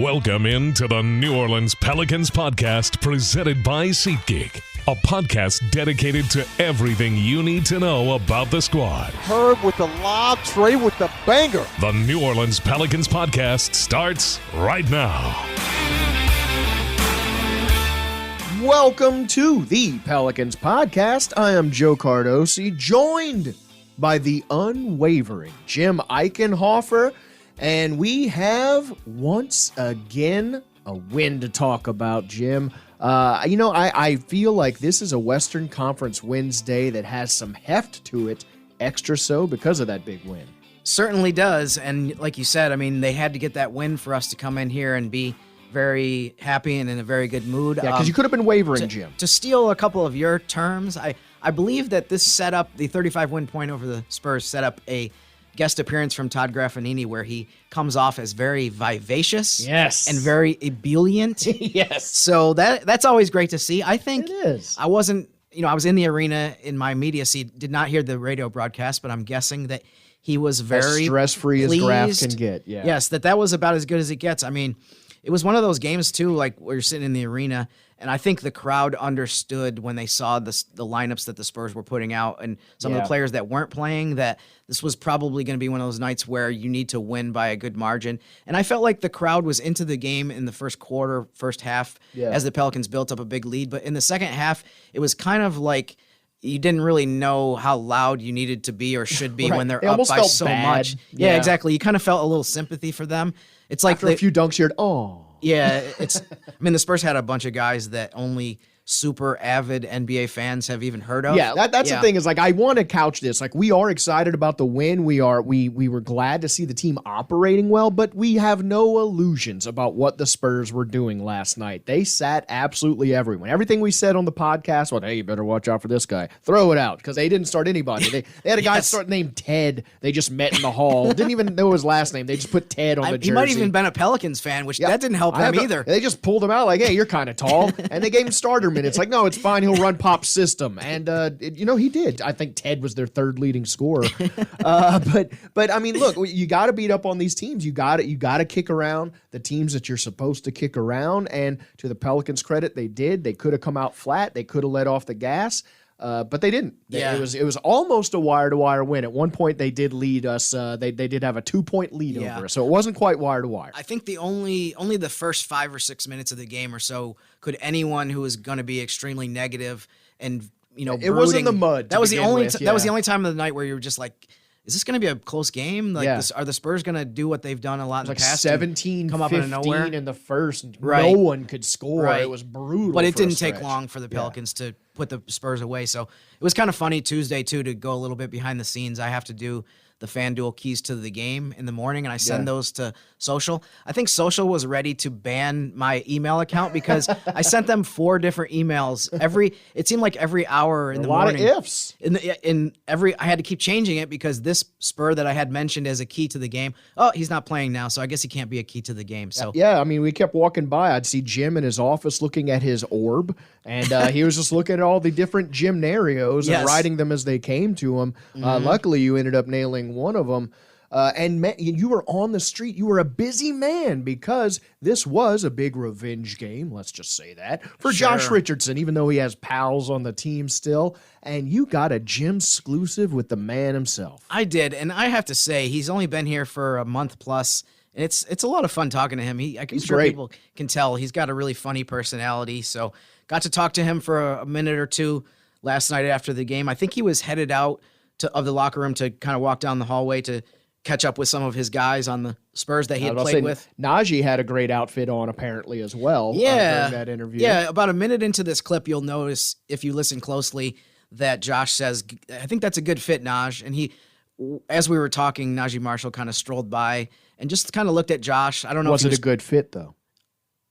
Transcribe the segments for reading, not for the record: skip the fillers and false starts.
Welcome into the New Orleans Pelicans Podcast presented by SeatGeek, a podcast dedicated to everything you need to know about the squad. Herb with the lob, Trey with the banger. The New Orleans Pelicans Podcast starts right now. Welcome to the Pelicans Podcast. I am Joe Cardosi, joined by the unwavering Jim Eichenhofer, and we have once again a win to talk about, Jim. I feel like this is a Western Conference Wednesday that has some heft to it, extra so because of that big win. Certainly does, and like you said, I mean, they had to get that win for us to come in here and be very happy and in a very good mood. Yeah, because you could have been wavering, Jim. To steal a couple of your terms, I believe that this setup, the 35-win point over the Spurs, set up a guest appearance from Todd Graffanini where he comes off as very vivacious, yes, and very ebullient. Yes. So that's always great to see. I think it is. I was in the arena in my media seat, did not hear the radio broadcast, but I'm guessing that he was very as stress-free pleased. As Graf can get. Yeah. Yes, that was about as good as it gets. I mean, it was one of those games too, like where you're sitting in the arena, and I think the crowd understood when they saw the lineups that the Spurs were putting out and some of the players that weren't playing that this was probably going to be one of those nights where you need to win by a good margin. And I felt like the crowd was into the game in the first half, as the Pelicans built up a big lead. But in the second half, it was kind of like you didn't really know how loud you needed to be or should be when they're up by so much. Yeah, exactly. You kind of felt a little sympathy for them. It's like after a few dunks, you're yeah, the Spurs had a bunch of guys that only super avid NBA fans have even heard of. Yeah, that's the thing is, like, I want to couch this. Like, we are excited about the win. We were glad to see the team operating well, but we have no illusions about what the Spurs were doing last night. They sat absolutely everyone. Everything we said on the podcast, well, hey, you better watch out for this guy. Throw it out, because they didn't start anybody. They had a guy named Ted. They just met in the hall. Didn't even know his last name. They just put Ted on the jersey. He might have even been a Pelicans fan, which that didn't help him either. They just pulled him out like, hey, you're kind of tall. And they gave him starter minutes. It's like, no, it's fine. He'll run Pop's system. And, he did. I think Ted was their third leading scorer. But I mean, look, you got to beat up on these teams. You got to kick around the teams that you're supposed to kick around. And to the Pelicans' credit, they did. They could have come out flat. They could have let off the gas. But they didn't. It was almost a wire-to-wire win. At one point, they did lead us. They did have a 2-point lead over us, so it wasn't quite wire-to-wire. I think only the first 5 or 6 minutes of the game or so could anyone who was going to be extremely negative and it was in the mud. That was the only that was the only time of the night where you were just like, is this going to be a close game? Like, are the Spurs going to do what they've done a lot in the past? 17, come up out of nowhere in the first. Right. No one could score. Right. It was brutal. But it didn't take long for the Pelicans to put the Spurs away. So it was kind of funny Tuesday, too, to go a little bit behind the scenes. I have to do the FanDuel keys to the game in the morning, and I send those to Social. I think Social was ready to ban my email account because I sent them 4 different emails. It seemed like every hour in the morning. A lot of ifs. I had to keep changing it because this Spur that I had mentioned as a key to the game, he's not playing now, so I guess he can't be a key to the game. So I mean, we kept walking by. I'd see Jim in his office looking at his orb, and he was just looking at all the different Gymnarios and writing them as they came to him. Luckily, you ended up nailing one of them. And you were on the street. You were a busy man because this was a big revenge game. Let's just say that for Josh Richardson, even though he has pals on the team still. And you got a gym exclusive with the man himself. I did. And I have to say, he's only been here for a month plus. And it's a lot of fun talking to him. He's sure great. People can tell he's got a really funny personality. So got to talk to him for a minute or two last night after the game. I think he was headed out of the locker room to kind of walk down the hallway to catch up with some of his guys on the Spurs that he had played with. Naji had a great outfit on apparently as well during that interview. Yeah, about a minute into this clip, you'll notice, if you listen closely, that Josh says, I think that's a good fit, Naj. And as we were talking, Naji Marshall kind of strolled by and just kind of looked at Josh. I don't know if it was a good fit, though?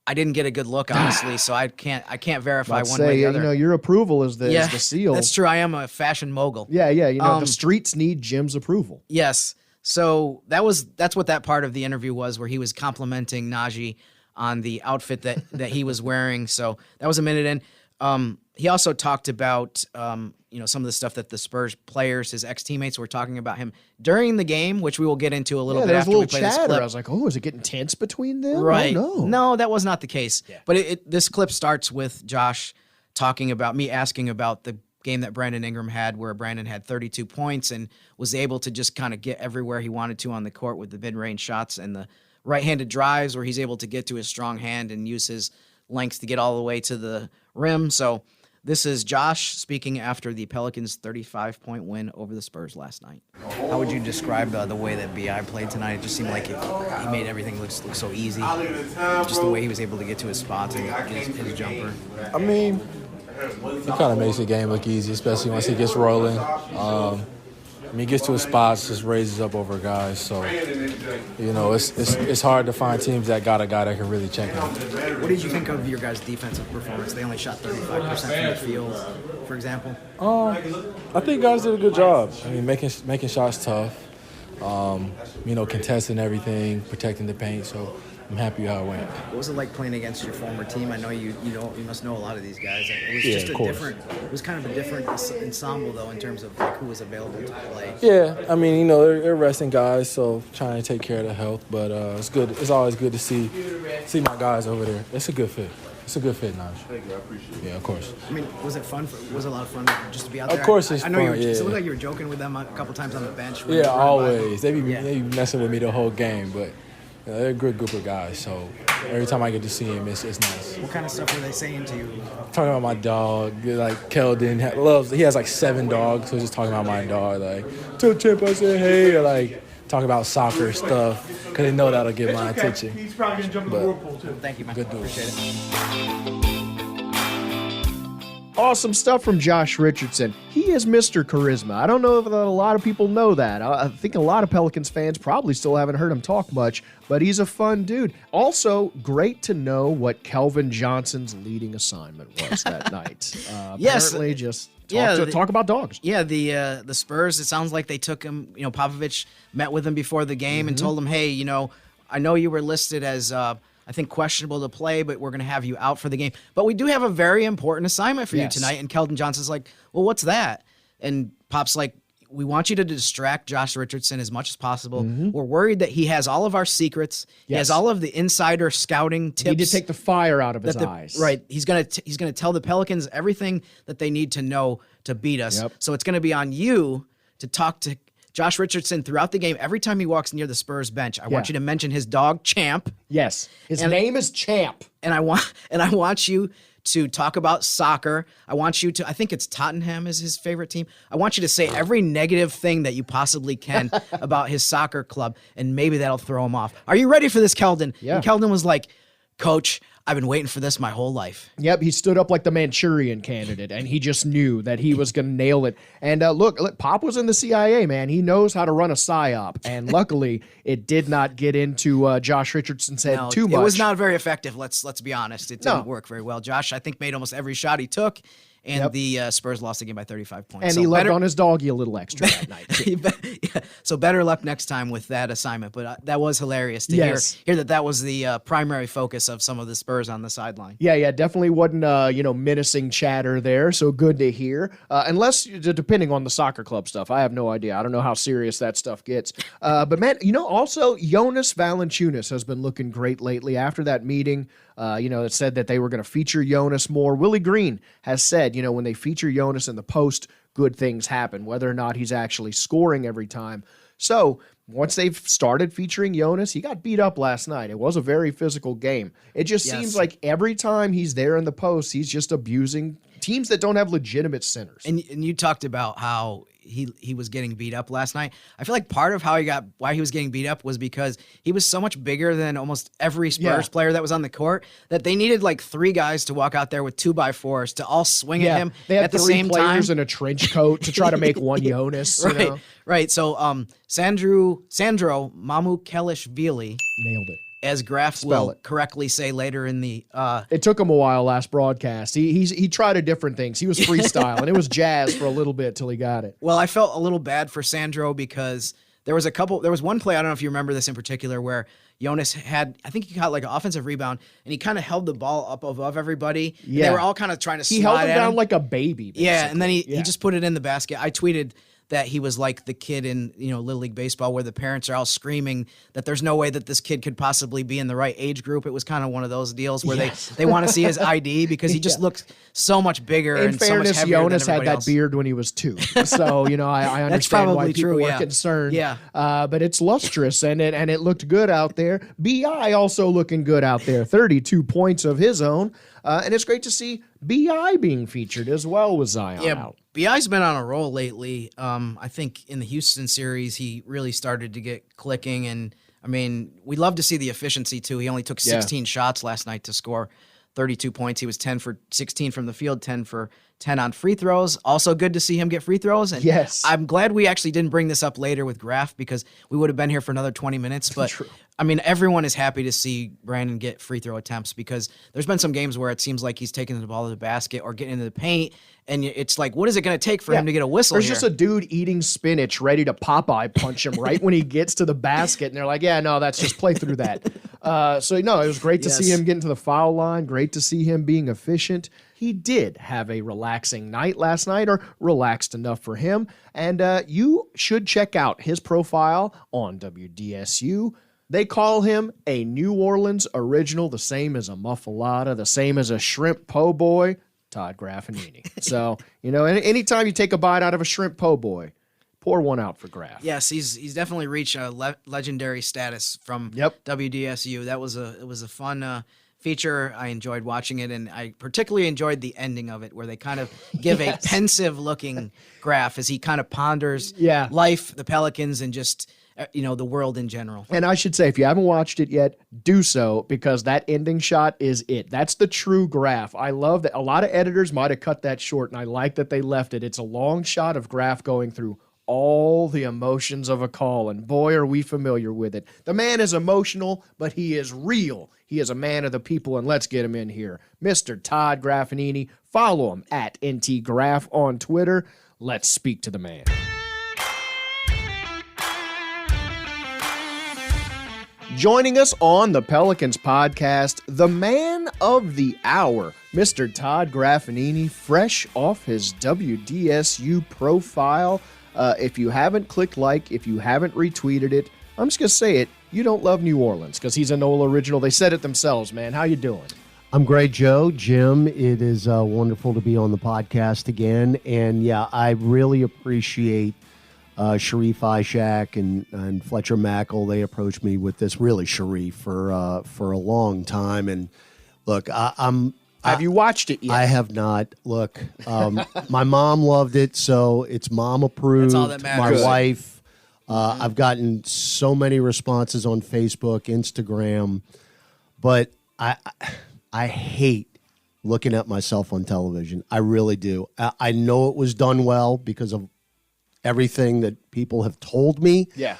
I didn't get a good look, honestly, so I can't verify one way or the other. Your approval is the seal. That's true. I am a fashion mogul. Yeah. The streets need Jim's approval. Yes. So that's what that part of the interview was, where he was complimenting Naji on the outfit that he was wearing. So that was a minute in. He also talked about, some of the stuff that the Spurs players, his ex-teammates, were talking about him during the game, which we will get into a little bit after we play this clip. I was like, oh, is it getting tense between them? Right. Oh, no. No, that was not the case. Yeah. But this clip starts with Josh talking about me asking about the game that Brandon Ingram had, where Brandon had 32 points and was able to just kind of get everywhere he wanted to on the court with the mid-range shots and the right-handed drives, where he's able to get to his strong hand and use his length to get all the way to the rim. So this is Josh speaking after the Pelicans' 35-point win over the Spurs last night. How would you describe the way that B.I. played tonight? It just seemed like he made everything look so easy. Just the way he was able to get to his spots and hit his jumper. I mean, he kind of makes the game look easy, especially once he gets rolling. When he gets to his spots, just raises up over guys. So, it's hard to find teams that got a guy that can really check him. What did you think of your guys' defensive performance? They only shot 35% from the field, for example. I think guys did a good job. I mean, making shots tough, contesting everything, protecting the paint. So I'm happy how it went. What was it like playing against your former team? I know you must know a lot of these guys. It was kind of a different ensemble though in terms of like who was available to play. Yeah, I mean, they're resting guys, so trying to take care of their health. But it's good. It's always good to see my guys over there. It's a good fit. It's a good fit, Naji. Thank you, I appreciate it. Yeah, of course. I mean, was it fun? Was it a lot of fun just to be out there? Of course it's fun. Yeah. It looked like you were joking with them a couple times on the bench. Yeah, always. They be messing with me the whole game, but they're a good group of guys. So every time I get to see him, it's nice. What kind of stuff were they saying to you? Talking about my dog. Like Keldon he has like 7 dogs, so just talking about my dog. Like, tell Chip I said hey, or like talking about soccer stuff, because they know that'll get my attention. He's probably going to jump in the whirlpool, too. Thank you, man. Good dude. Appreciate it. Awesome stuff from Josh Richardson. He is Mr. Charisma. I don't know if a lot of people know that. I think a lot of Pelicans fans probably still haven't heard him talk much, but he's a fun dude. Also, great to know what Kelvin Johnson's leading assignment was that night. Yes. Apparently just talk about dogs. Yeah, the Spurs, it sounds like they took him, Popovich met with him before the game and told him, hey, I know you were listed as I think questionable to play, but we're going to have you out for the game. But we do have a very important assignment for you tonight. And Keldon Johnson's like, well, what's that? And Pop's like, we want you to distract Josh Richardson as much as possible. We're worried that he has all of our secrets. He has all of the insider scouting tips. He need to take the fire out of his eyes. Right. He's gonna tell the Pelicans everything that they need to know to beat us. Yep. So it's going to be on you to talk to Josh Richardson throughout the game. Every time he walks near the Spurs bench, I want you to mention his dog Champ. Yes. His name is Champ. And I want you to talk about soccer. I want you to, I think it's Tottenham is his favorite team. I want you to say every negative thing that you possibly can about his soccer club, and maybe that'll throw him off. Are you ready for this, Keldon? Yeah. And Keldon was like, Coach, I've been waiting for this my whole life. Yep, he stood up like the Manchurian candidate, and he just knew that he was going to nail it. And look, Pop was in the CIA, man. He knows how to run a psyop, and luckily, it did not get into Josh Richardson's head too much. It was not very effective. Let's be honest. It didn't work very well. Josh, I think, made almost every shot he took. And the Spurs lost the game by 35 points. And he loved on his doggy a little extra that night, too. So better luck next time with that assignment. But that was hilarious to hear that was the primary focus of some of the Spurs on the sideline. Yeah, definitely wasn't, menacing chatter there. So good to hear. Unless, depending on the soccer club stuff, I have no idea. I don't know how serious that stuff gets. But, man, also, Jonas Valanciunas has been looking great lately. After that meeting, it said that they were going to feature Jonas more. Willie Green has said, when they feature Jonas in the post, good things happen, whether or not he's actually scoring every time. So once they've started featuring Jonas, he got beat up last night. It was a very physical game. It just seems like every time he's there in the post, he's just abusing teams that don't have legitimate centers. And you talked about how he was getting beat up last night. I feel like part of why he was getting beat up was because he was so much bigger than almost every Spurs player that was on the court that they needed like 3 guys to walk out there with 2x4s to all swing at him they had at the 3 same time. players in a trench coat to try to make one Jonas. Right. So Sandro Mamukelishvili Nailed it. As Graff will correctly say later in the... It took him a while last broadcast. He tried a different things. He was freestyling. It was jazz for a little bit till he got it. Well, I felt a little bad for Sandro because There was one play, I don't know if you remember this in particular, where Jonas I think he got like an offensive rebound, and he kind of held the ball up above everybody. Yeah. They were all kind of trying to slide He held him at down like a baby. Basically. Yeah, and then he just put it in the basket. I tweeted that he was like the kid in Little League Baseball where the parents are all screaming that there's no way that this kid could possibly be in the right age group. It was kind of one of those deals where they want to see his ID because he just looks so much bigger In and fairness, so much heavier Jonas than had that else. beard when he was 2. So, I understand why probably people true, were yeah. concerned. Yeah. But it's lustrous and it looked good out there. B.I. also looking good out there. 32 points of his own. And it's great to see B.I. being featured as well with Zion out. B.I.'s been on a roll lately. I think in the Houston series, he really started to get clicking. And, I mean, we love to see the efficiency, too. He only took 16 shots last night to score 32 points. He was 10 for 16 from the field, 10 for 10 on free throws. Also good to see him get free throws. And yes. I'm glad we actually didn't bring this up later with Graff because we would have been here for another 20 minutes. But, True. I mean, everyone is happy to see Brandon get free throw attempts because there's been some games where it seems like he's taking the ball to the basket or getting into the paint. And it's like, what is it going to take for him to get a whistle There's here? just a dude eating spinach ready to Popeye punch him right when he gets to the basket. And they're like, yeah, no, that's just play through that. It was great to see him getting to the foul line. Great to see him being efficient. He did have a relaxing night last night, or relaxed enough for him. And you should check out his profile on WDSU. They call him a New Orleans original, the same as a muffalata, the same as a shrimp po' boy, Todd Graffanini. So, anytime you take a bite out of a shrimp po' boy, pour one out for Graff. Yes, he's definitely reached a legendary status from WDSU. It was a fun feature. I enjoyed watching it, and I particularly enjoyed the ending of it, where they kind of give a pensive-looking Graff as he kind of ponders life, the Pelicans, and just the world in general. And I should say, if you haven't watched it yet, do so, because that ending shot is it. That's the true Graff. I love that. A lot of editors might have cut that short, and I like that they left it. It's a long shot of Graff going through all the emotions of a call, and boy, are we familiar with it. The man is emotional, but he is real. He is a man of the people, and let's get him in here. Mr. Todd Graffanini. Follow him at NTGraff on Twitter. Let's speak to the man. Joining us on the Pelicans podcast, the man of the hour, Mr. Todd Graffanini, fresh off his WDSU profile. If you haven't clicked like, if you haven't retweeted it, I'm just going to say it, you don't love New Orleans because he's a NOLA original. They said it themselves, man. How you doing? I'm great, Joe. Jim, it is wonderful to be on the podcast again. And, yeah, I really appreciate Sharif Ishak and Fletcher Mackel. They approached me with this, really, Sharif, for a long time. And, look, Have you watched it yet? I have not. Look, my mom loved it, so it's mom approved. That's all that matters. My wife. I've gotten so many responses on Facebook, Instagram, but I hate looking at myself on television. I really do. I know it was done well because of everything that people have told me. Yeah.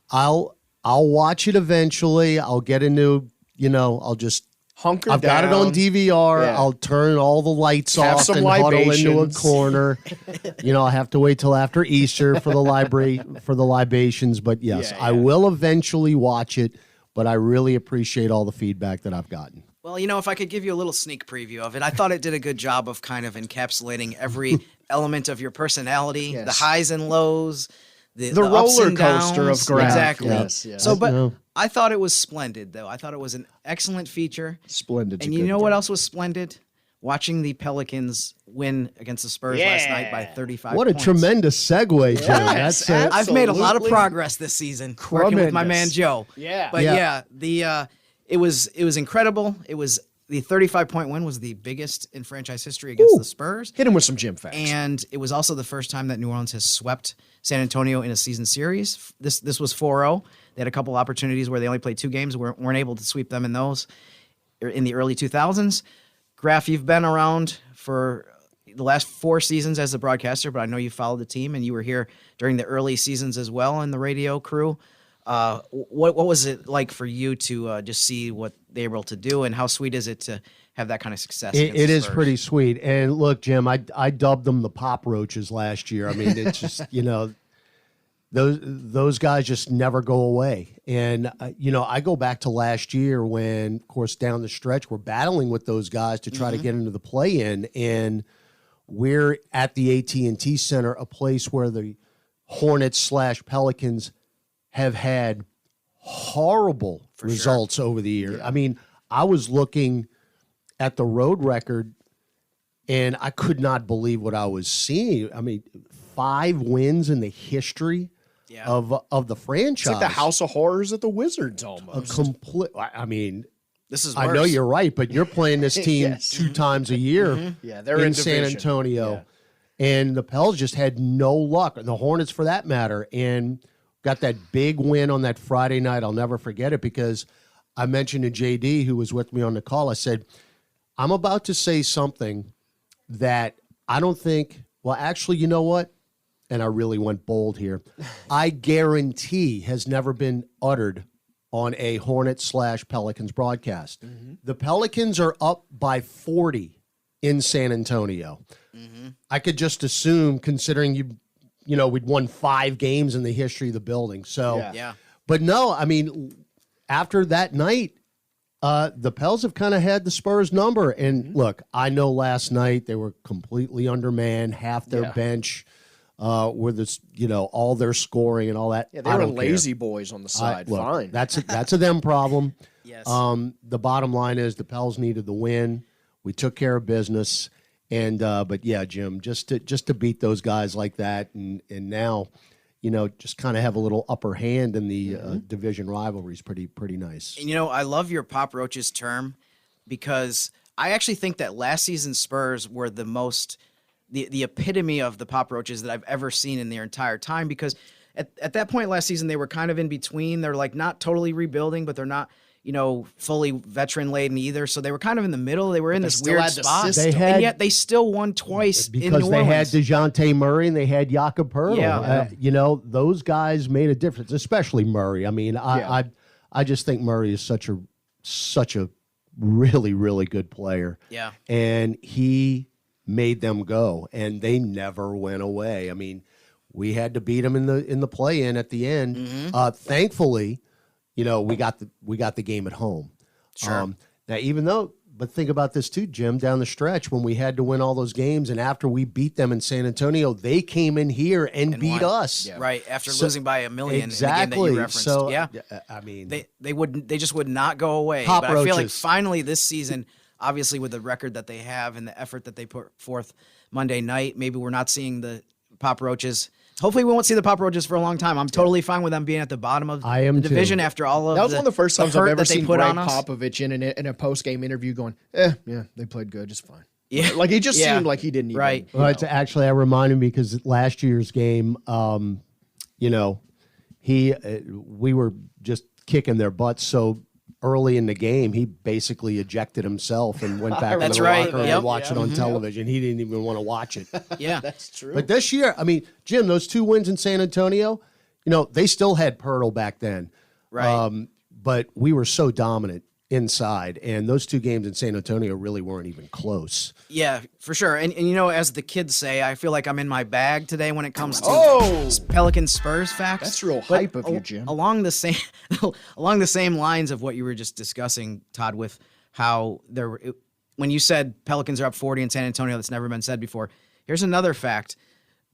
I'll watch it eventually. I'll get into, I'll just Hunker I've got it on DVR. Yeah. I'll turn all the lights Have off some and huddle into a libations. corner. I have to wait till after Easter for the libations. But yes, I will eventually watch it. But I really appreciate all the feedback that I've gotten. Well, if I could give you a little sneak preview of it, I thought it did a good job of kind of encapsulating every element of your personality, the highs and lows, the ups roller and coaster downs. of Graff. Exactly. Yes, yes. So, but I thought it was splendid, though. I thought it was an excellent feature. Splendid. And you know what else was splendid? Watching the Pelicans win against the Spurs last night by 35 What a points. tremendous segue, Jim. Yes, That's I've made a lot of absolutely. progress this season working with my man Tremendous. Joe. Yeah. But it was incredible. It was the 35-point win was the biggest in franchise history against the Spurs. Hit him with some gym facts. And it was also the first time that New Orleans has swept San Antonio in a season series. This was 4-0. They had a couple opportunities where they only played 2 games, weren't able to sweep them in those in the early 2000s. Graff, you've been around for the last 4 seasons as a broadcaster, but I know you followed the team and you were here during the early seasons as well in the radio crew. What was it like for you to just see what they were able to do, and how sweet is it to have that kind of success? It is Spurs? pretty sweet. And look, Jim, I dubbed them the pop roaches last year. I mean, it's just, those guys just never go away. And, I go back to last year when, of course, down the stretch, we're battling with those guys to try to get into the play-in. And we're at the AT&T Center, a place where the Hornets/Pelicans have had horrible results over the year. Yeah. I mean, I was looking at the road record, and I could not believe what I was seeing. I mean, 5 wins in the history of the franchise. It's like the House of Horrors at the Wizards almost. This is worse. I know you're right, but you're playing this team 2 times a year they're in San Antonio. Yeah. And the Pels just had no luck, and the Hornets for that matter, and got that big win on that Friday night. I'll never forget it because I mentioned to JD, who was with me on the call, I said, I'm about to say something that I don't think, well, actually, you know what? And I really went bold here. I guarantee has never been uttered on a Hornets/Pelicans broadcast. Mm-hmm. The Pelicans are up by 40 in San Antonio. Mm-hmm. I could just assume, considering we'd won 5 games in the history of the building. So, but no, I mean, after that night, the Pels have kind of had the Spurs number. And look, I know last night they were completely undermanned, half their bench. With this, all their scoring and all that. Yeah, they were lazy boys on the side. Fine. That's a them problem. Yes. The bottom line is the Pels needed the win. We took care of business, and but yeah, Jim, just to beat those guys like that, and now, just kind of have a little upper hand in the division rivalries. Pretty nice. And I love your Pop Roaches term because I actually think that last season's Spurs were the most. The epitome of the Pop Roaches that I've ever seen in their entire time, because at that point last season, they were kind of in between. They're like not totally rebuilding, but they're not, fully veteran laden either. So they were kind of in the middle. They were in this weird spot. And yet they still won twice in New Orleans. Because they had DeJounte Murray and they had Jakob Poeltl. Yeah. Those guys made a difference, especially Murray. I mean, I just think Murray is such a really, really good player. Yeah. And he made them go, and they never went away. I mean, we had to beat them in the play-in at the end. Mm-hmm. Thankfully, we got the game at home. Sure. Now, but think about this too, Jim. Down the stretch, when we had to win all those games, and after we beat them in San Antonio, they came in here and beat won. us. Yeah. Right after losing by $1 million. Exactly. In the game that you referenced. So yeah, I mean, they just would not go away. Pop but Roaches. I feel like finally this season. Obviously, with the record that they have and the effort that they put forth Monday night, maybe we're not seeing the Pop Roaches. Hopefully, we won't see the Pop Roaches for a long time. I'm totally fine with them being at the bottom of the division after all of that was one of the first times I've ever seen Greg on Popovich in a post-game interview going, yeah, they played good, it's fine. Yeah, like he just seemed like he didn't even. Right. Well, it's actually, I reminded me because last year's game, we were just kicking their butts so early in the game, he basically ejected himself and went back to the locker room and watched it on television. He didn't even want to watch it. Yeah, that's true. But this year, I mean, Jim, those 2 wins in San Antonio, they still had Poeltl back then. Right. But we were so dominant inside, and those 2 games in San Antonio really weren't even close. Yeah, for sure. And as the kids say, I feel like I'm in my bag today when it comes to Pelicans Spurs facts. That's real hype of you, Jim. Along the same lines of what you were just discussing, Todd, with how when you said Pelicans are up 40 in San Antonio, that's never been said before. Here's another fact.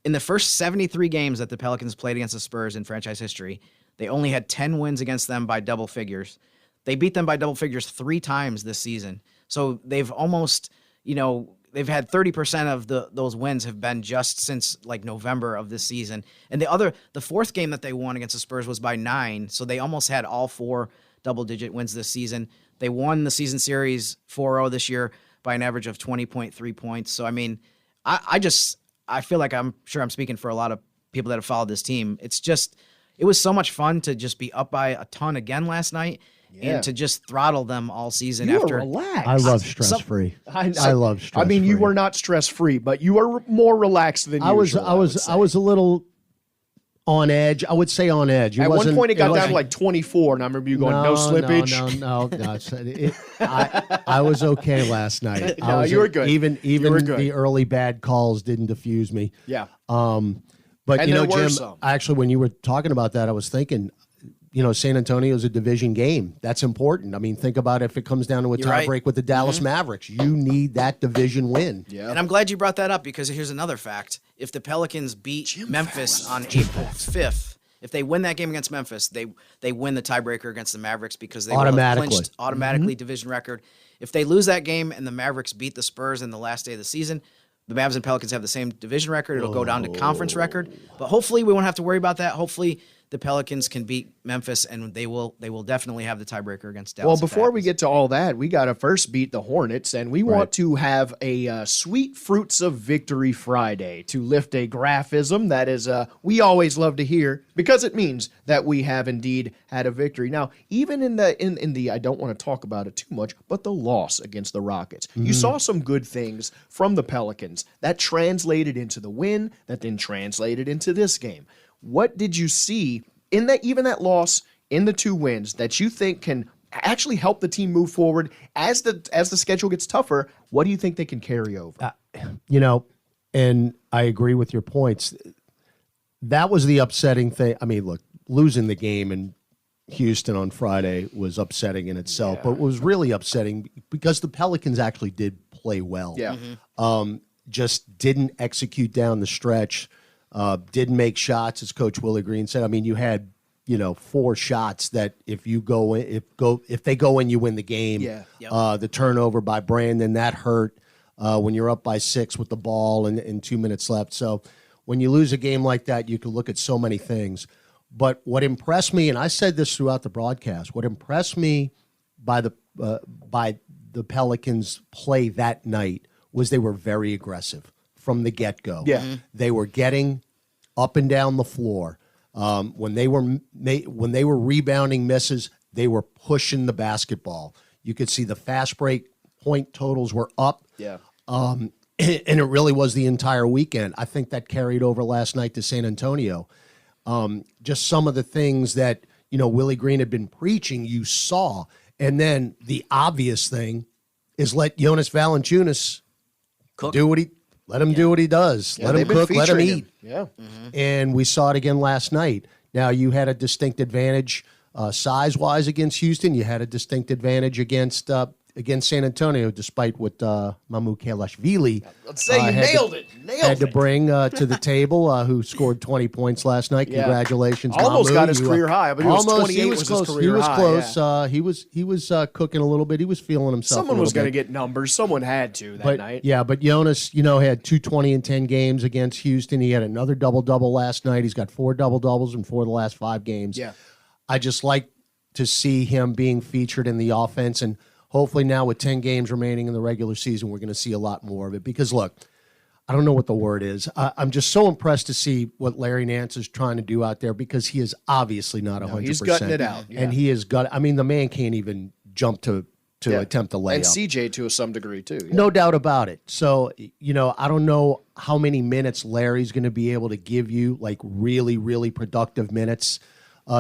In the first 73 games that the Pelicans played against the Spurs in franchise history, they only had 10 wins against them by double figures. They beat them by double figures 3 times this season. So they've almost, they've had 30% of those wins have been just since like November of this season. And the fourth game that they won against the Spurs was by 9. So they almost had all 4 double-digit wins this season. They won the season series 4-0 this year by an average of 20.3 points. So, I mean, I feel like I'm sure I'm speaking for a lot of people that have followed this team. It was so much fun to just be up by a ton again last night. Yeah. And to just throttle them all season you after. Were relaxed. I love stress-free. I love stress-free. I mean, you were not stress-free, but you were more relaxed than usual. I was a little on edge. I would say on edge. At one point, it got down to like 24, and I remember you going, no slippage. No. I was okay last night. You were good. Even the early bad calls didn't diffuse me. Yeah. But, And you know, there were Jim, some. actually, when you were talking about that, I was thinking, you know, San Antonio is a division game. That's important. I mean, think about if it comes down to a You're tie right. break with the Dallas Mavericks. You need that division win. Yeah. And I'm glad you brought that up because here's another fact. If the Pelicans beat Memphis on April 5th, if they win that game against Memphis, they win the tiebreaker against the Mavericks because they will have clinched automatically division record. If they lose that game and the Mavericks beat the Spurs in the last day of the season, the Mavs and Pelicans have the same division record. It'll go down to conference record. But hopefully we won't have to worry about that. Hopefully the Pelicans can beat Memphis, and they will definitely have the tiebreaker against Dallas. Well, before we get to all that, we got to first beat the Hornets, and we want to have a Sweet Fruits of Victory Friday to lift a graphism that is we always love to hear because it means that we have indeed had a victory. Now, even in the I don't want to talk about it too much, but the loss against the Rockets, you saw some good things from the Pelicans that translated into the win, that then translated into this game. What did you see in that loss, in the 2 wins, that you think can actually help the team move forward as the schedule gets tougher? What do you think they can carry over? You know, and I agree with your points. That was the upsetting thing. I mean, look, losing the game in Houston on Friday was upsetting in itself, but it was really upsetting because the Pelicans actually did play well. Yeah. Just didn't execute down the stretch. Didn't make shots, as Coach Willie Green said. I mean, you had 4 shots that if they go in, you win the game. Yeah. The turnover by Brandon that hurt when you're up by 6 with the ball and 2 minutes left. So when you lose a game like that, you can look at so many things. But what impressed me, and I said this throughout the broadcast, what impressed me by the Pelicans' play that night was they were very aggressive from the get-go. Yeah. They were getting up and down the floor. When they were rebounding misses, they were pushing the basketball. You could see the fast break point totals were up. Yeah. And it really was the entire weekend. I think that carried over last night to San Antonio. Just some of the things that, Willie Green had been preaching, you saw. And then the obvious thing is let Jonas Valanciunas do what he does. Yeah, let him cook, let him eat. Yeah. And we saw it again last night. Now, you had a distinct advantage size-wise against Houston. You had a distinct advantage against San Antonio, despite what Mamu Kelashvili Let's say you nailed it. Had to bring to the table, who scored 20 points last night. Yeah. Congratulations, Almost Mamu. got his career high, but he was 28 was his close. career He was high, close. yeah. He was cooking a little bit. He was feeling himself. Someone was going to get numbers. Someone had to that night. Yeah, but Jonas, had 2 20 and 10 games against Houston. He had another double-double last night. He's got 4 double-doubles in 4 of the last 5 games. Yeah. I just like to see him being featured in the offense, and hopefully now with 10 games remaining in the regular season, we're going to see a lot more of it. Because, look, I don't know what the word is. I'm just so impressed to see what Larry Nance is trying to do out there because he is obviously not 100%. He's gutting it out. Yeah. And he is I mean, the man can't even jump to attempt to lay and up. CJ to some degree, too. Yeah. No doubt about it. So, I don't know how many minutes Larry's going to be able to give you, like really, really productive minutes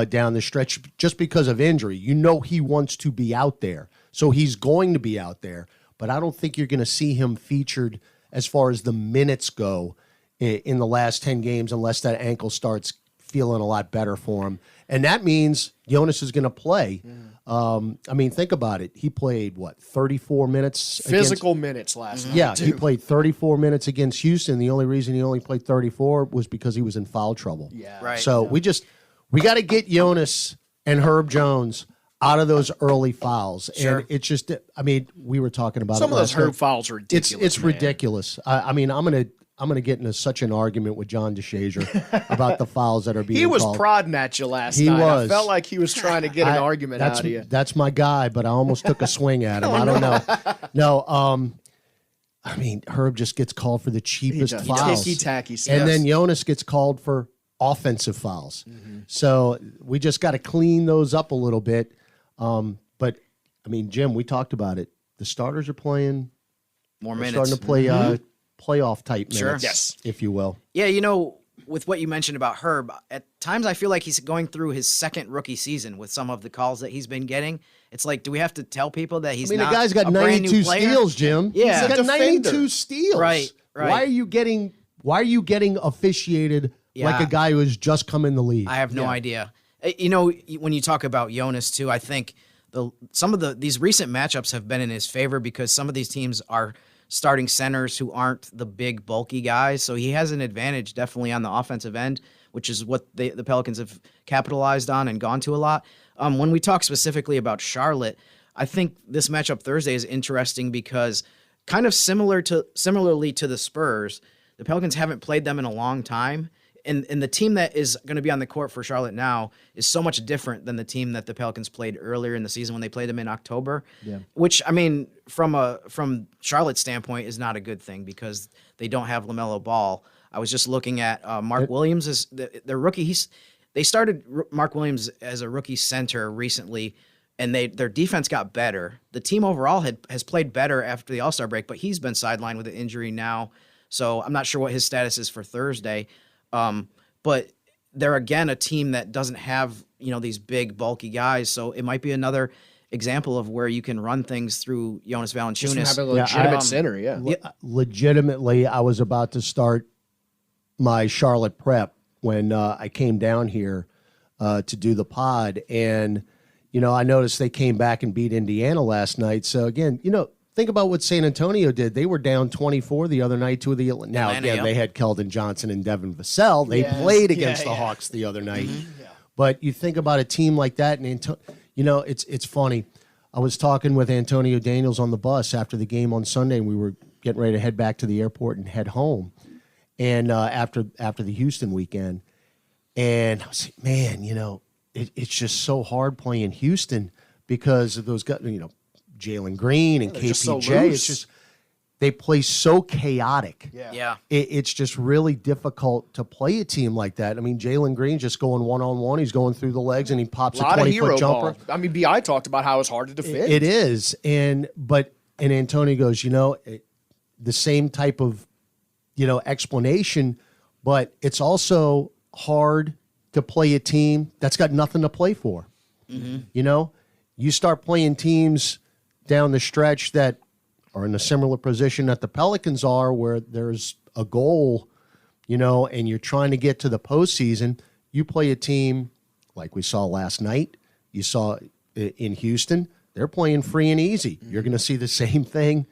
down the stretch just because of injury. He wants to be out there. So he's going to be out there. But I don't think you're going to see him featured as far as the minutes go in the last 10 games unless that ankle starts feeling a lot better for him. And that means Jonas is going to play. I mean, think about it. He played, 34 minutes? Physical minutes last night. Yeah, too. he played 34 minutes against Houston. The only reason he only played 34 was because he was in foul trouble. Yeah. Right. So we got to get Jonas and Herb Jones out of those early fouls. Sure. And it's just, I mean, we were talking about Some it of those last night. Herb fouls are ridiculous. It's ridiculous. I mean, I'm gonna get into such an argument with John DeShazier about the fouls that are being He was called. prodding at you last He night. was. I felt like he was trying to get an argument out of you. That's my guy, but I almost took a swing at him. I don't know. No, I mean, Herb just gets called for the cheapest does. fouls. Ticky-tacky stuff. And then Jonas gets called for offensive fouls. So we just got to clean those up a little bit. But, I mean, Jim, we talked about it. The starters are playing. More They're minutes. starting to play playoff-type Sure. minutes, Yes. if you will. Yeah, with what you mentioned about Herb, at times I feel like he's going through his second rookie season with some of the calls that he's been getting. It's like, do we have to tell people that he's I mean, not the guy's got a brand 92 new player? steals, Jim. Yeah. He's got He's a defender. 92 steals. Right. Why are you getting officiated like a guy who has just come in the league? I have no idea. When you talk about Jonas too, I think some of these recent matchups have been in his favor because some of these teams are starting centers who aren't the big bulky guys. So he has an advantage definitely on the offensive end, which is what the Pelicans have capitalized on and gone to a lot. When we talk specifically about Charlotte, I think this matchup Thursday is interesting because kind of similarly to the Spurs, the Pelicans haven't played them in a long time. And the team that is going to be on the court for Charlotte now is so much different than the team that the Pelicans played earlier in the season when they played them in October. Yeah. Which, I mean, from Charlotte's standpoint, is not a good thing because they don't have LaMelo Ball. I was just looking at Mark Williams as their rookie. They started Mark Williams as a rookie center recently, and their defense got better. The team overall has played better after the All-Star break, but he's been sidelined with an injury now, so I'm not sure what his status is for Thursday. But they're again a team that doesn't have these big bulky guys, so it might be another example of where you can run things through Jonas Valanciunas. Just have a legitimate center, Legitimately, I was about to start my Charlotte prep when I came down here to do the pod, and I noticed they came back and beat Indiana last night. So again, think about what San Antonio did. They were down 24 the other night to the now again they had Keldon Johnson and Devin Vassell. They played against the Hawks the other night. Mm-hmm. But you think about a team like that, and it's funny. I was talking with Antonio Daniels on the bus after the game on Sunday, and we were getting ready to head back to the airport and head home. And after the Houston weekend, and I was like, man, it's just so hard playing Houston because of those guys, Jalen Green and KPJ. So it's just they play so chaotic. Yeah. It's just really difficult to play a team like that. I mean, Jalen Green just going one-on-one. He's going through the legs, and he pops a 20-foot jumper. Ball. I mean, B.I. talked about how it's hard to defend. It is. And Antonio goes, the same type of, explanation, but it's also hard to play a team that's got nothing to play for. Mm-hmm. You start playing teams down the stretch that are in a similar position that the Pelicans are, where there's a goal, and you're trying to get to the postseason. You play a team like we saw last night. You saw in Houston, they're playing free and easy. Mm-hmm. You're going to see the same thing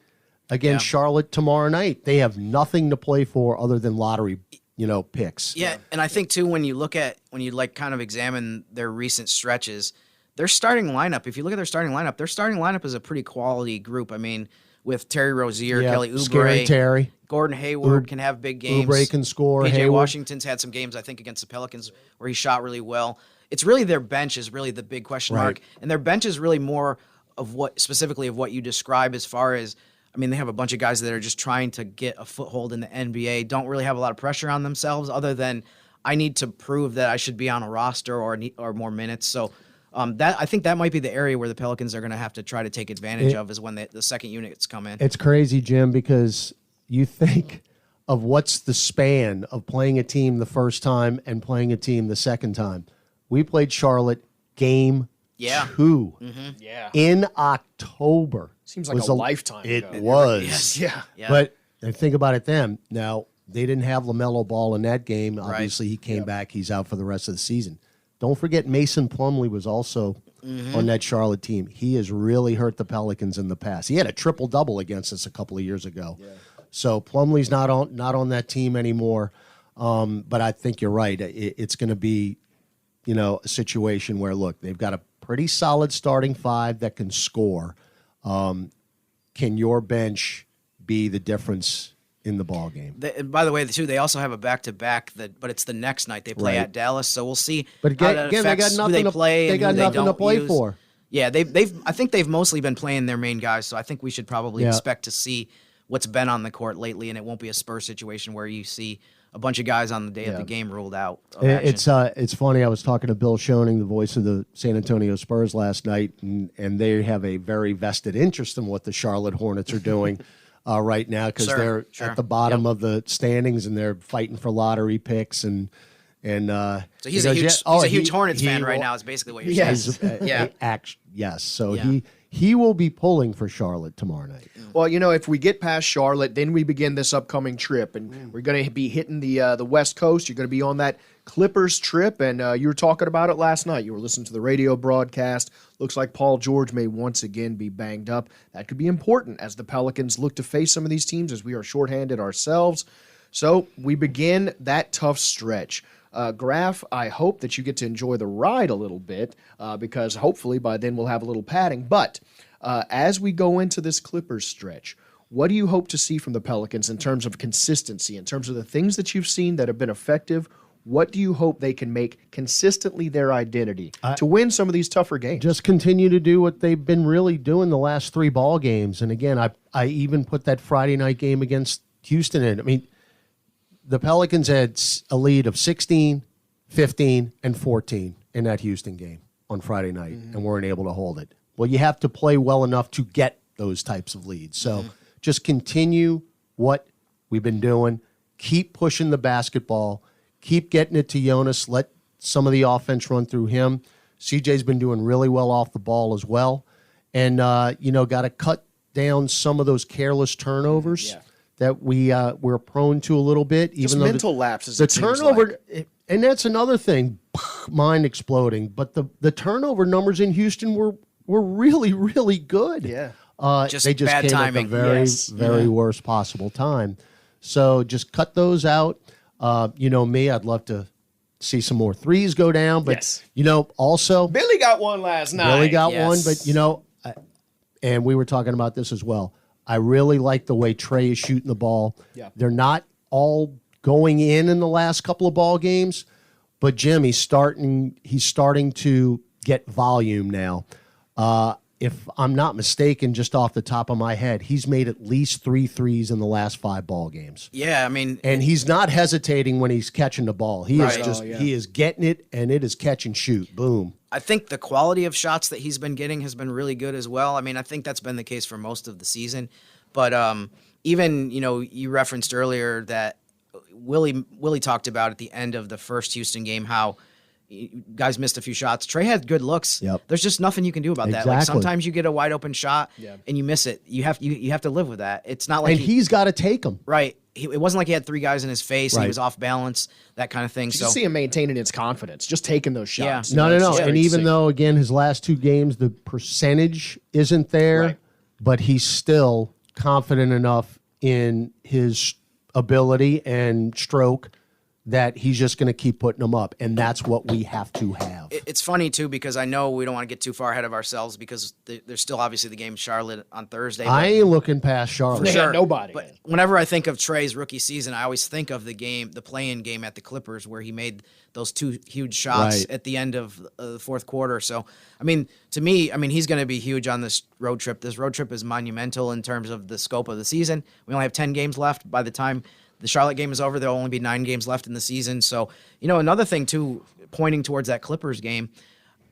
against Charlotte tomorrow night. They have nothing to play for other than lottery, picks. Yeah, and I think too when you kind of examine their recent stretches, their starting lineup, if you look at their starting lineup is a pretty quality group. I mean, with Terry Rozier, Kelly Oubre, Terry. Gordon Hayward can have big games. Oubre can score. PJ Hayward. Washington's had some games, I think, against the Pelicans where he shot really well. It's really their bench is really the big question mark. And their bench is really more of what you describe as far as, I mean, they have a bunch of guys that are just trying to get a foothold in the NBA, don't really have a lot of pressure on themselves other than I need to prove that I should be on a roster or more minutes. So I think that might be the area where the Pelicans are going to have to try to take advantage of is when the second units come in. It's crazy, Jim, because you think of what's the span of playing a team the first time and playing a team the second time. We played Charlotte game 2 in October. Seems like a lifetime ago. It was. Yes. Yeah. But think about it then. Now, they didn't have LaMelo Ball in that game. Obviously, he came back. He's out for the rest of the season. Don't forget Mason Plumlee was also on that Charlotte team. He has really hurt the Pelicans in the past. He had a triple-double against us a couple of years ago. Yeah. So Plumlee's not on that team anymore. But I think you're right. It's going to be, a situation where, look, they've got a pretty solid starting five that can score. Can your bench be the difference in the ball game? By the way, too, they also have a back-to-back, but it's the next night they play at Dallas, so we'll see. But again, they got nothing to play for. Yeah, I think they've mostly been playing their main guys, so I think we should probably expect to see what's been on the court lately, and it won't be a Spurs situation where you see a bunch of guys on the day of the game ruled out. It's funny. I was talking to Bill Schoening, the voice of the San Antonio Spurs, last night, and they have a very vested interest in what the Charlotte Hornets are doing right now because they're at the bottom of the standings and they're fighting for lottery picks and so he's a huge Hornets fan right now. Is basically what you're saying. Yes. So he will be pulling for Charlotte tomorrow night. Well, if we get past Charlotte, then we begin this upcoming trip, and we're going to be hitting the West Coast. You're going to be on that Clippers trip, and you were talking about it last night. You were listening to the radio broadcast. Looks like Paul George may once again be banged up. That could be important as the Pelicans look to face some of these teams, as we are shorthanded ourselves. So we begin that tough stretch. Graf, I hope that you get to enjoy the ride a little bit because hopefully by then we'll have a little padding. But as we go into this Clippers stretch, what do you hope to see from the Pelicans in terms of consistency, in terms of the things that you've seen that have been effective? What do you hope they can make consistently their identity to win some of these tougher games? Just continue to do what they've been really doing the last 3 ball games. And again, I even put that Friday night game against Houston in. I mean, the Pelicans had a lead of 16, 15, and 14 in that Houston game on Friday night and weren't able to hold it. Well, you have to play well enough to get those types of leads. So just continue what we've been doing. Keep pushing the basketball. Keep getting it to Jonas. Let some of the offense run through him. CJ's been doing really well off the ball as well. And, got to cut down some of those careless turnovers that we're prone to a little bit. Just even though mental lapses. The turnover, and that's another thing, mind exploding. But the turnover numbers in Houston were really, really good. Yeah. They just bad came timing. at the very worst possible time. So just cut those out. Me, I'd love to see some more threes go down. But, also. Billy got one last night. Billy got one. But, and we were talking about this as well. I really like the way Trey is shooting the ball. Yeah. They're not all going in the last couple of ball games. But, Jim, he's starting to get volume now. If I'm not mistaken, just off the top of my head, he's made at least 3 threes in the last 5 ball games. Yeah, I mean, and he's not hesitating when he's catching the ball. He is Right. he is getting it, and it is catch and shoot. Boom. I think the quality of shots that he's been getting has been really good as well. I mean, I think that's been the case for most of the season. But even, you referenced earlier that Willy talked about at the end of the first Houston game how guys missed a few shots. Trey had good looks. Yep. There's just nothing you can do about that. Like Exactly. sometimes you get a wide open shot and you miss it. You have to live with that. It's not like And he's got to take them. right. It wasn't like he had 3 guys in his face and he Right. was off balance, that kind of thing. You So see him maintaining his confidence, just taking those shots. No. It's And great to even see. though, again, his last 2 games, the percentage isn't there, Right. but he's still confident enough in his ability and stroke that he's just going to keep putting them up. And that's what we have to have. it's funny too because I know we don't want to get too far ahead of ourselves because there's still obviously the game Charlotte on Thursday. I ain't looking past Charlotte. They had nobody. But whenever I think of Trey's rookie season, I always think of the play-in game at the Clippers where he made those 2 huge shots Right. at the end of the fourth quarter. So, I mean, to me, he's going to be huge on this road trip. This road trip is monumental in terms of the scope of the season. We only have 10 games left. By the time the Charlotte game is over, there'll only be 9 games left in the season. So, another thing too, pointing towards that Clippers game,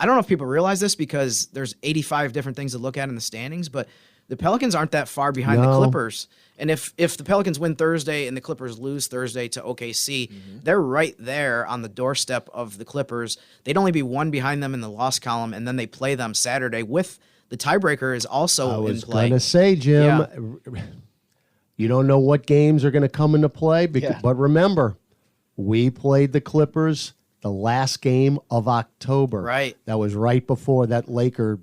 I don't know if people realize this because there's 85 different things to look at in the standings, but the Pelicans aren't that far behind the No. Clippers. And if the Pelicans win Thursday and the Clippers lose Thursday to OKC, they're right there on the doorstep of the Clippers. They'd only be 1 behind them in the loss column, and then they play them Saturday with the tiebreaker is also I in was play. going to say, Jim, you don't know what games are going to come into play, but remember, we played the Clippers the last game of October. Right. That was right before that Laker,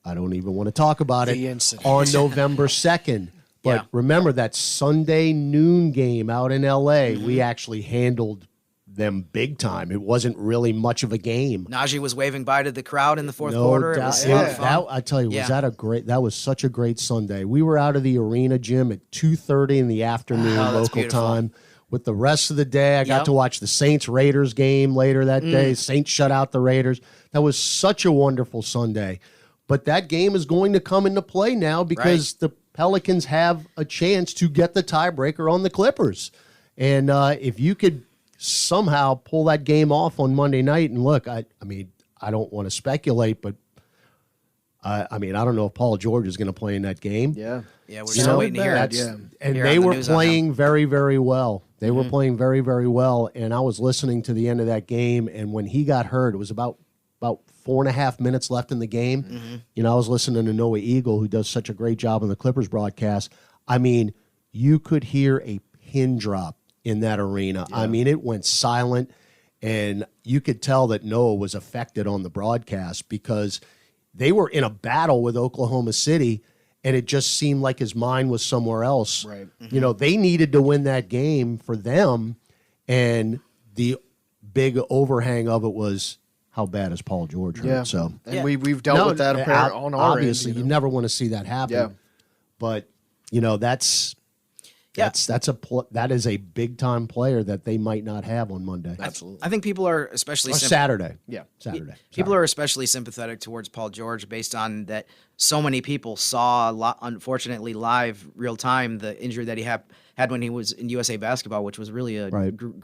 I don't even want to talk about The it, incident. on November 2nd. But remember that Sunday noon game out in L.A., we actually handled them big time. It wasn't really much of a game. Naji was waving bye to the crowd in the fourth No quarter. It doubt. was a lot of fun. That, I tell you, that was such a great Sunday. We were out of the arena, Jim, at 2:30 in the afternoon that's local beautiful. time. With the rest of the day, I got Yep. to watch the Saints-Raiders game later that day. Saints shut out the Raiders. That was such a wonderful Sunday. But that game is going to come into play now because the Pelicans have a chance to get the tiebreaker on the Clippers. And if you could somehow pull that game off on Monday night, and look, I mean, I don't want to speculate, but I don't know if Paul George is going to play in that game. Yeah. Yeah, we're still waiting to hear it. And Hear they on the were news on playing very, very well. They were playing very, very well. And I was listening to the end of that game, and when he got hurt, it was about 4.5 minutes left in the game. Mm-hmm. You know, I was listening to Noah Eagle, who does such a great job on the Clippers broadcast. I mean, you could hear a pin drop in that arena. Yeah. I mean, it went silent, and you could tell that Noah was affected on the broadcast because they were in a battle with Oklahoma City, and it just seemed like his mind was somewhere else. Right. Mm-hmm. You know, they needed to win that game for them, and the big overhang of it was how bad is Paul George hurt. Yeah. So, and we've dealt with that on our obviously, end. you never want to see that happen. Yeah. But, you know, that is a big time player that they might not have on Monday. Absolutely. I think people are especially Saturday. Yeah. Saturday. People are especially sympathetic towards Paul George based on that so many people saw, unfortunately, live, real time, the injury that he had when he was in USA Basketball, which was really a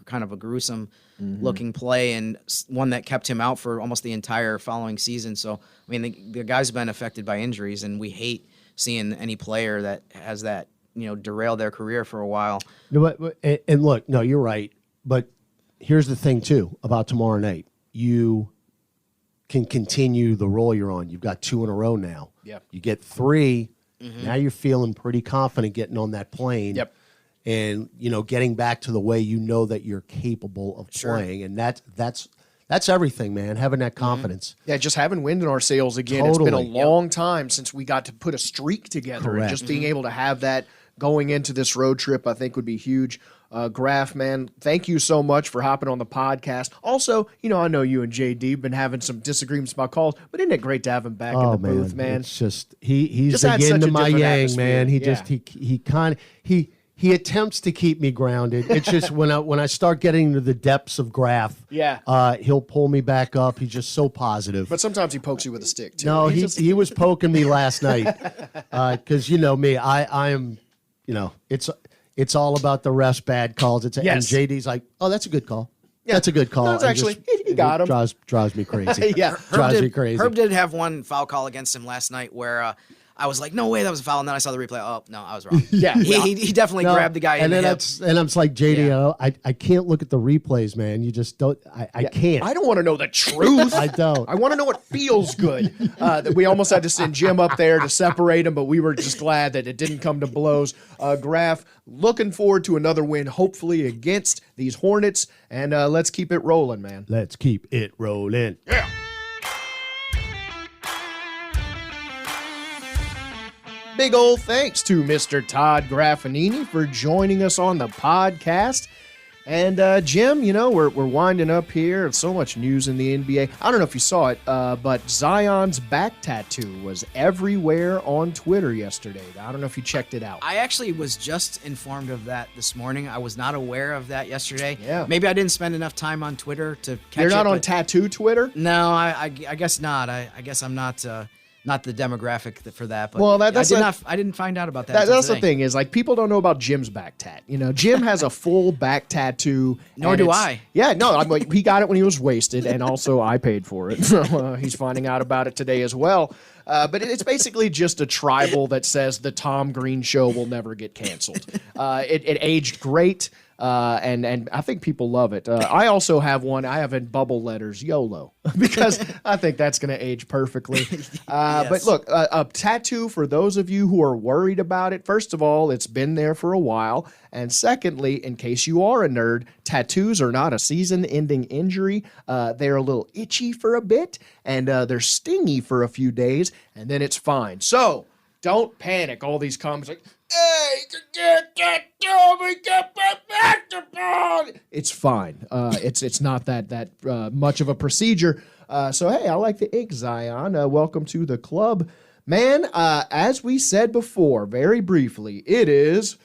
kind of a gruesome looking play and one that kept him out for almost the entire following season. So, I mean, the guy's been affected by injuries, and we hate seeing any player that has that, you know, derail their career for a while. And look, no, you're right. But here's the thing, too, about tomorrow night. You can continue the role you're on. You've got 2 in a row now. Yeah. You get 3. Now you're feeling pretty confident getting on that plane. Yep. And, you know, getting back to the way you know that you're capable of playing. And that's everything, man, having that confidence. Yeah, just having wind in our sails again. Totally. It's been a long time since we got to put a streak together. Correct. And just being able to have that going into this road trip, I think, would be huge. Graf, man, thank you so much for hopping on the podcast. Also, you know, I know you and JD have been having some disagreements about calls, but isn't it great to have him back in the booth, man? It's just he's Just the adds yin such to a my different yang, atmosphere. man. Yeah. He attempts to keep me grounded. It's just when I start getting into the depths of Graf, he'll pull me back up. He's just so positive. But sometimes he pokes you with a stick, too. No, he was poking me last night because you know me. I am, you know, it's all about the refs' bad calls. And JD's like, oh, that's a good call. Yeah. That's a good call. That's actually, he got him. Drives me crazy. Yeah. Drives me crazy. Herb did have one foul call against him last night where I was like, no way, that was a foul. And then I saw the replay. Oh, no, I was wrong. Yeah. He definitely grabbed the guy in the hip. And I'm just like, JD, I can't look at the replays, man. You just don't. I can't. I don't want to know the truth. I don't. I want to know what feels good. That we almost had to send Jim up there to separate them, but we were just glad that it didn't come to blows. Graf, looking forward to another win, hopefully against these Hornets, and let's keep it rolling, man. Let's keep it rolling. Yeah. Big old thanks to Mr. Todd Graffanini for joining us on the podcast. And Jim, you know, we're winding up here. So much news in the NBA. I don't know if you saw it, but Zion's back tattoo was everywhere on Twitter yesterday. I don't know if you checked it out. I actually was just informed of that this morning. I was not aware of that yesterday. Yeah. Maybe I didn't spend enough time on Twitter to catch it. You're not on tattoo Twitter? No, I guess not. I guess I'm not the demographic for that. But well, I didn't find out about that. That's the thing is, like, people don't know about Jim's back tat. You know, Jim has a full back tattoo. Nor do I. Yeah, no, I'm like, he got it when he was wasted, and also I paid for it. So he's finding out about it today as well. But it's basically just a tribal that says the Tom Green show will never get canceled. It aged great. And I think people love it. I also have one. I have in bubble letters, YOLO, because I think that's going to age perfectly. Yes. But look, a tattoo for those of you who are worried about it. First of all, it's been there for a while. And secondly, in case you are a nerd, tattoos are not a season-ending injury. They're a little itchy for a bit, and they're stingy for a few days, and then it's fine. So don't panic. All these comments like, hey, it's fine. It's not that much of a procedure. So hey, I like the ink, Zion. Welcome to the club, man. As we said before, very briefly, it is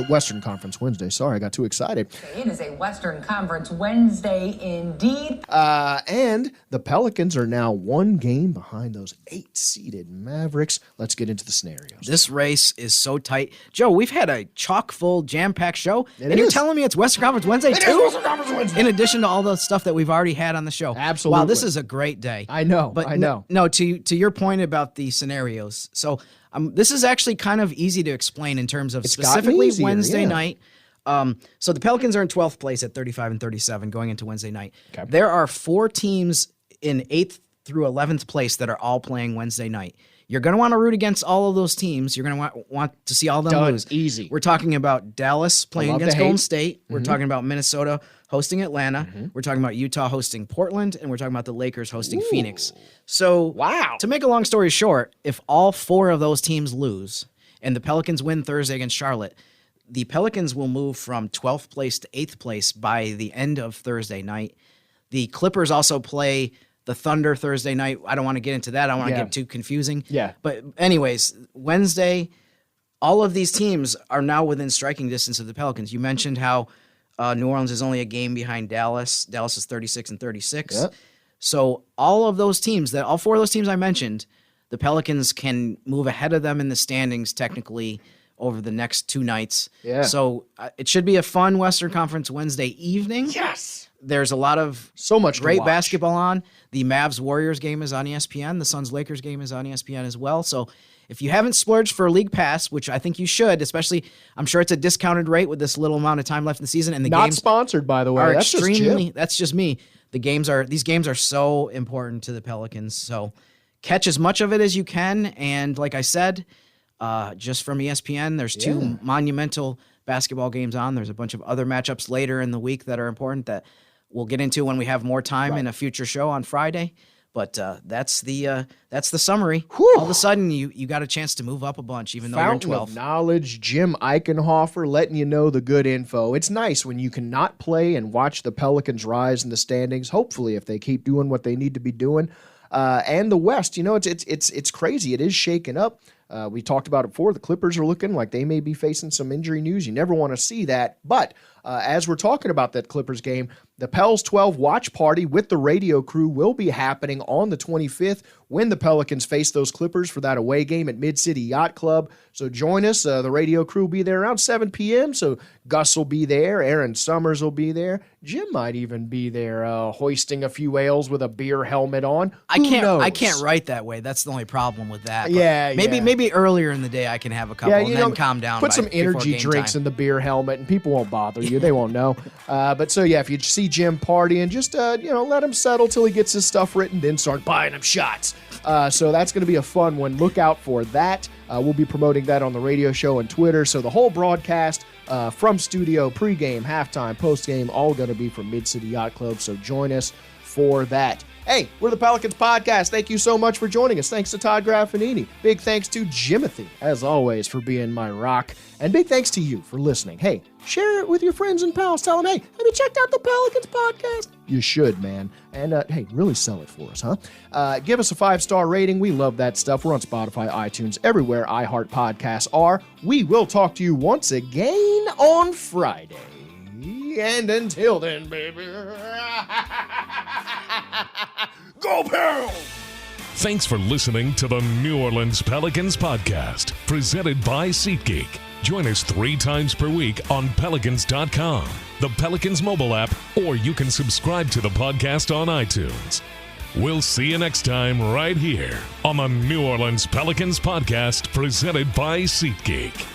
Western Conference Wednesday. Sorry, I got too excited. It is a Western Conference Wednesday indeed. And the Pelicans are now one game behind those 8-seeded Mavericks. Let's get into the scenarios. This race is so tight. Joe, we've had a chock-full, jam-packed show, and you're is. telling me it's Western Conference Wednesday, It too? is Western Conference Wednesday. In addition to all the stuff that we've already had on the show. Absolutely. Wow, this is a great day. I know, But I know. No, to your point about the scenarios. So this is actually kind of easy to explain in terms of It's gotten specifically easier, Wednesday yeah. night. So the Pelicans are in 12th place at 35 and 37 going into Wednesday night. Okay. There are 4 teams in 8th through 11th place that are all playing Wednesday night. You're going to want to root against all of those teams. You're going to want to see all of them lose. Easy. We're talking about Dallas playing against Golden State. We're talking about Minnesota hosting Atlanta. We're talking about Utah hosting Portland. And we're talking about the Lakers hosting Phoenix. So to make a long story short, if all 4 of those teams lose and the Pelicans win Thursday against Charlotte, the Pelicans will move from 12th place to 8th place by the end of Thursday night. The Clippers also play the Thunder Thursday night. I don't want to get into that. I don't want to get too confusing. Yeah. But anyways, Wednesday, all of these teams are now within striking distance of the Pelicans. You mentioned how New Orleans is only a game behind Dallas. Dallas is 36 and 36. Yep. So all of those teams, all 4 of those teams I mentioned, the Pelicans can move ahead of them in the standings technically over the next 2 nights. Yeah. So it should be a fun Western Conference Wednesday evening. Yes. There's a lot of great basketball on. The Mavs-Warriors game is on ESPN. The Suns-Lakers game is on ESPN as well. So if you haven't splurged for a league pass, which I think you should, especially I'm sure it's a discounted rate with this little amount of time left in the season. And the not games sponsored, by the way. That's just me. These games are so important to the Pelicans. So catch as much of it as you can. And like I said, just from ESPN, there's 2 monumental basketball games on. There's a bunch of other matchups later in the week that are important that we'll get into when we have more time in a future show on Friday. But that's the summary. Whew. All of a sudden, you got a chance to move up a bunch, even though you're in 12th. Fountain of knowledge, Jim Eichenhofer letting you know the good info. It's nice when you can not play and watch the Pelicans rise in the standings. Hopefully, if they keep doing what they need to be doing, and the West, it's crazy. It is shaken up. We talked about it before. The Clippers are looking like they may be facing some injury news. You never want to see that. But as we're talking about that Clippers game, the Pels 12 watch party with the radio crew will be happening on the 25th when the Pelicans face those Clippers for that away game at Mid-City Yacht Club. So join us. The radio crew will be there around 7 p.m. So Gus will be there. Aaron Summers will be there. Jim might even be there hoisting a few ales with a beer helmet on. I can't write that way. That's the only problem with that. Maybe earlier in the day I can have a couple and then calm down. Put some energy drinks in the beer helmet and people won't bother you. They won't know. But if you see Jim partying, just let him settle till he gets his stuff written, then start buying him shots. So that's going to be a fun one. Look out for that. We'll be promoting that on the radio show and Twitter. So the whole broadcast from studio, pregame, halftime, postgame, all going to be from Mid-City Yacht Club. So join us for that. Hey, we're the Pelicans Podcast. Thank you so much for joining us. Thanks to Todd Graffanini. Big thanks to Jimothy, as always, for being my rock. And big thanks to you for listening. Hey, share it with your friends and pals. Tell them, hey, have you checked out the Pelicans Podcast? You should, man. And, hey, really sell it for us, huh? Give us a 5-star rating. We love that stuff. We're on Spotify, iTunes, everywhere iHeart Podcasts are. We will talk to you once again on Friday. And until then, baby, go Pels! Thanks for listening to the New Orleans Pelicans Podcast, presented by SeatGeek. Join us 3 times per week on Pelicans.com, the Pelicans mobile app, or you can subscribe to the podcast on iTunes. We'll see you next time right here on the New Orleans Pelicans Podcast, presented by SeatGeek.